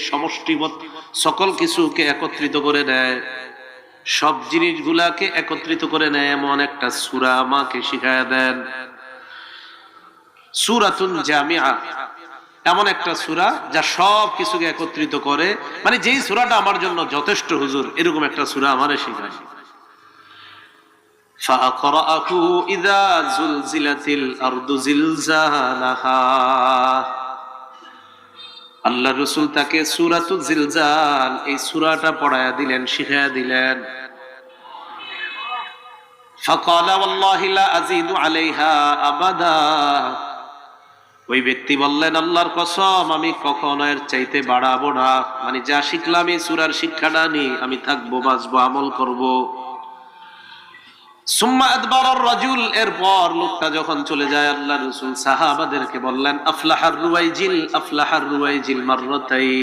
সমষ্টিগত সকল কিছুকে একত্রিত করে নেয়, সব জিনিসগুলাকে একত্রিত করে নেয় এমন একটা সূরা আমাকে শিখায়া দেন। সূরাতুন জামিআ, এমন একটা সূরা যা সব কিছুকে একত্রিত করে, মানে যেই সূরাটা আমার জন্য যথেষ্ট হুজুর, এরকম একটা সূরা আমারে শিখায়। ফাআকরাহু ইযা যুলজিলাতিল আরদু জিলজালাহা। আল্লাহ রাসূল তাকে সূরাতুল জিলজাল এই সূরাটা পড়ায়া দিলেন, শিখায়া দিলেন। ফাকালা ওয়াল্লাহি লা আযীদু আলাইহা আবাদা। ওই ব্যক্তি বললেন, আল্লাহর কসম আমি কখনো এর চাইতে বাড়াবো না, মানে যা শিখলাম এই সূরার শিক্ষাটা নিয়ে আমি থাকবো, বাঁচবো, আমল করব। সুম্মা আদবারার রাজুল, এরপর লোকটা যখন চলে যায় আল্লাহ রাসূল সাহাবাদেরকে বললেন, আফলাহার রুওয়াইজিল, আফলাহার রুওয়াইজিল মাররাতাইন।